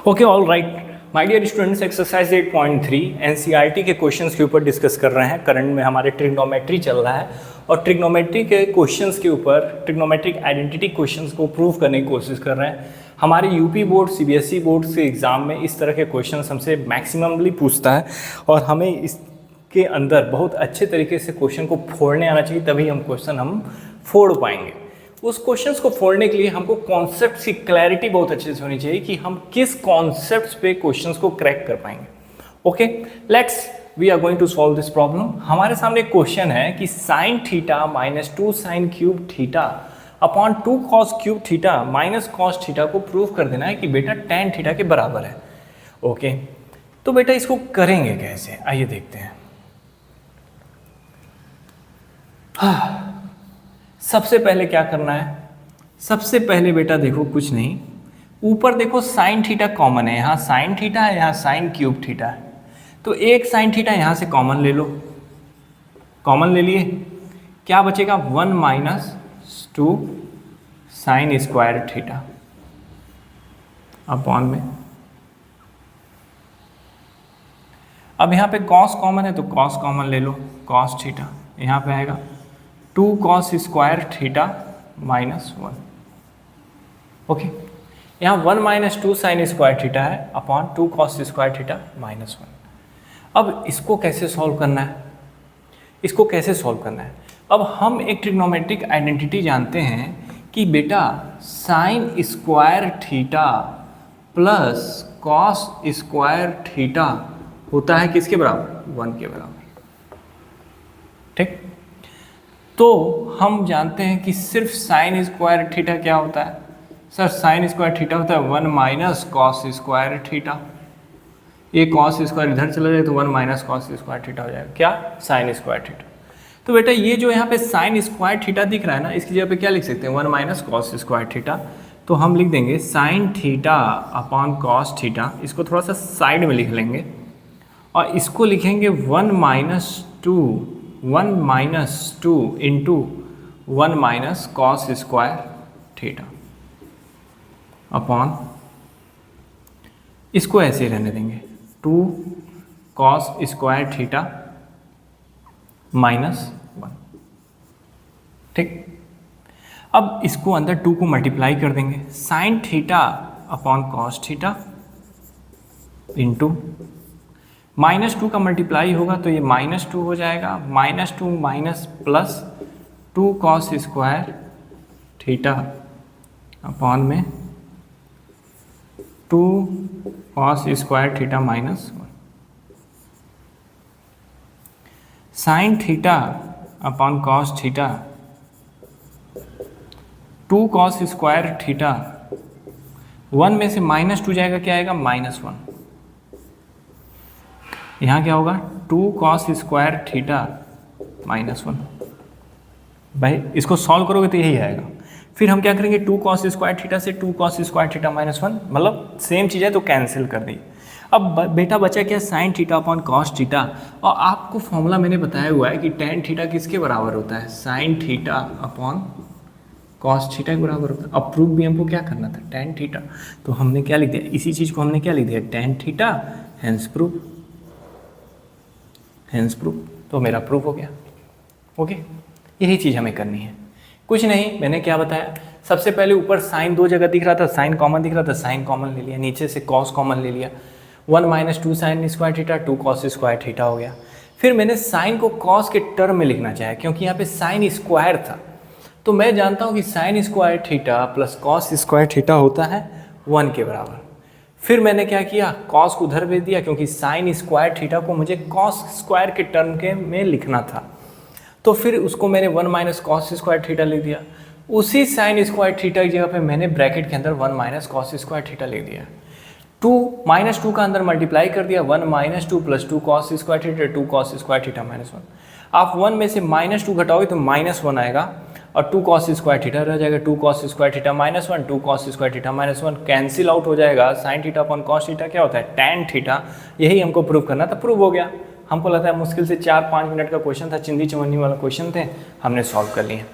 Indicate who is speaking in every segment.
Speaker 1: Okay all right my dear students, exercise 8.3 NCERT के questions के ऊपर डिस्कस कर रहे हैं। करंट में हमारे ट्रिग्नोमेट्री चल रहा है और ट्रिग्नोमेट्री के क्वेश्चंस के ऊपर ट्रिग्नोमेट्रिक आइडेंटिटी क्वेश्चंस को प्रूव करने की कोशिश कर रहे हैं। हमारे यूपी बोर्ड सीबीएसई बोर्ड के एग्ज़ाम में इस तरह के क्वेश्चंस हमसे मैक्सिममली पूछता है और हमें इसके अंदर बहुत अच्छे तरीके से क्वेश्चन को फोड़ने आना चाहिए, तभी हम क्वेश्चन फोड़ पाएंगे। उस क्वेश्चंस को फोड़ने के लिए हमको कॉन्सेप्ट की क्लैरिटी बहुत अच्छे से होनी चाहिए कि हम किस कॉन्सेप्ट्स पे क्वेश्चंस को क्रैक कर पाएंगे। Okay, let's we are going to solve this problem. हमारे सामने एक क्वेश्चन है कि sine theta minus 2 sine cube theta upon 2 cos cube theta minus cos theta को प्रूव कर देना है कि बेटा टेन थीटा के बराबर है। ओके, तो बेटा इसको करेंगे कैसे, आइए देखते हैं। सबसे पहले क्या करना है, सबसे पहले बेटा देखो कुछ नहीं, ऊपर देखो साइन थीटा कॉमन है, यहाँ साइन थीटा है, यहाँ साइन क्यूब थीटा है, तो एक साइन थीटा यहाँ से कॉमन ले लो। कॉमन ले लिए, क्या बचेगा 1 minus 2 sine square theta upon में। अब यहाँ पे कॉस कॉमन है तो कॉस कॉमन ले लो, कॉस थीटा यहाँ पे आएगा 2 cos square theta minus 1। Okay, यहाँ 1 माइनस 2 साइन स्क्वायर थीटा है upon 2 cos square theta minus 1। अब इसको कैसे सॉल्व करना है, इसको कैसे सॉल्व करना है। अब हम एक ट्रिग्नोमेट्रिक आइडेंटिटी जानते हैं कि बेटा sine square theta plus cos square theta होता है किसके बराबर, 1 के बराबर। ठीक, तो हम जानते हैं कि सिर्फ साइन स्क्वायर थीटा क्या होता है सर, साइन स्क्वायर थीटा होता है 1 माइनस कॉस स्क्वायर थीटा। ये कॉस स्क्वायर इधर चला जाए तो 1 माइनस कॉस स्क्वायर थीटा हो जाएगा, क्या, साइन स्क्वायर थीटा। तो बेटा ये जो यहाँ पे साइन स्क्वायर थीटा दिख रहा है ना, इसकी जगह पे क्या लिख सकते हैं 1 माइनस कॉस स्क्वायर थीटा। तो हम लिख देंगे sine theta upon cos theta, इसको थोड़ा सा साइड में लिख लेंगे और इसको लिखेंगे 1 minus 2 into 1 minus cos square theta upon, इसको ऐसे रहने देंगे 2 कॉस स्क्वायर थीटा माइनस 1। ठीक, अब इसको अंदर 2 को मल्टीप्लाई कर देंगे, sine theta upon cos theta into minus 2 का मल्टीप्लाई होगा तो ये माइनस 2 हो जाएगा, minus 2 minus plus 2 cos square theta upon में 2 cos square theta minus 1। Sine theta upon cos theta 2 cos square theta, 1 में से माइनस 2 जाएगा, क्या आएगा माइनस 1। यहाँ क्या होगा 2 कॉस स्क्वायर थीटा माइनस 1। भाई इसको सॉल्व करोगे तो यही आएगा। फिर हम क्या करेंगे 2 कॉस स्क्वायर थीटा से 2 कॉस स्क्वायर थीटा माइनस 1, मतलब सेम चीज़ है तो कैंसिल कर दी। अब बेटा बचा क्या, sine theta upon cos theta, और आपको फॉर्मूला मैंने बताया हुआ है कि टेन थीटा किसके बराबर होता है, sine theta upon cos theta के बराबर होता है। अब प्रूफ भी हमको क्या करना था, टेन थीटा, तो हमने क्या लिख दिया, इसी चीज़ को हमने क्या लिख दिया, tan theta, hence proof, hence proof, तो मेरा प्रूफ हो गया। ओके, यही चीज़ हमें करनी है, कुछ नहीं। मैंने क्या बताया, सबसे पहले ऊपर साइन 2 जगह दिख रहा था, साइन कॉमन दिख रहा था, साइन कॉमन ले लिया, नीचे से कॉस कॉमन ले लिया, 1 minus 2 sine square theta 2 cos square theta हो गया। फिर मैंने साइन को कॉस के टर्म में लिखना चाहा क्योंकि यहाँ पे साइन स्क्वायर था, तो मैं जानता हूँ कि sine square theta plus cos square theta होता है 1 के बराबर। फिर मैंने क्या किया, कॉस को उधर भेज दिया क्योंकि साइन स्क्वायर थीटा को मुझे कॉस स्क्वायर के टर्म के में लिखना था, तो फिर उसको मैंने 1 माइनस कॉस स्क्वायर थीटा लिख दिया। उसी साइन स्क्वायर थीटा की जगह पे मैंने ब्रैकेट के अंदर 1 माइनस कॉस स्क्वायर थीटा लिख दिया। 2 माइनस 2 का अंदर मल्टीप्लाई कर दिया, 1 minus 2 plus 2 cos square theta 2 cos square theta minus 1। आप 1 में से माइनस 2 घटाओगे तो माइनस 1 आएगा और 2 कॉस स्क्वायर थीटा रह जाएगा, 2 cos square theta minus 1, 2 cos square theta minus 1 cancel out हो जाएगा। Sine theta upon cos theta क्या होता है, टैन थीटा। यही हमको प्रूव करना था, प्रूव हो गया। हमको लगता है मुश्किल से 4-5 मिनट का क्वेश्चन था, चिंदी चमन्नी वाला क्वेश्चन थे, हमने सॉल्व कर लिए।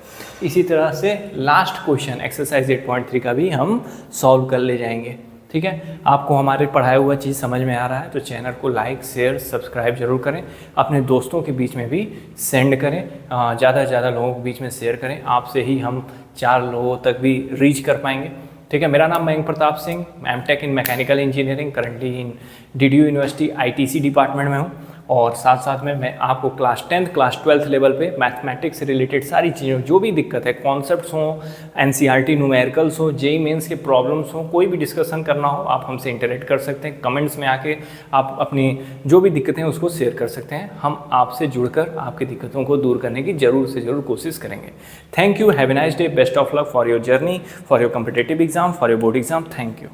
Speaker 1: इसी तरह से लास्ट क्वेश्चन एक्सरसाइज 8.3 का भी हम सॉल्व कर ले जाएंगे। ठीक है, आपको हमारे पढ़ाया हुआ चीज़ समझ में आ रहा है तो चैनल को लाइक शेयर सब्सक्राइब जरूर करें, अपने दोस्तों के बीच में भी सेंड करें, ज़्यादा से ज़्यादा लोगों के बीच में शेयर करें, आपसे ही हम 4 लोगों तक भी रीच कर पाएंगे। ठीक है, मेरा नाम Mayank Pratap Singh, MTech in mechanical engineering, currently in DDU university ITC department में हूँ। और साथ साथ में मैं आपको class 10th class 12th level पे मैथमेटिक्स से रिलेटेड सारी चीज़ों, जो भी दिक्कत है, कॉन्सेप्ट्स हों, NCERT न्यूमेरिकल्स हो, JEE मेंस के प्रॉब्लम्स हो, कोई भी डिस्कशन करना हो आप हमसे इंटरेक्ट कर सकते हैं। कमेंट्स में आके आप अपनी जो भी दिक्कतें हैं उसको शेयर कर सकते हैं। हम आपसे जुड़कर आपकी दिक्कतों को दूर करने की ज़रूर से ज़रूर कोशिश करेंगे। Thank you, have a nice day, best of luck for your journey, for your competitive exam, for your board exam. Thank you.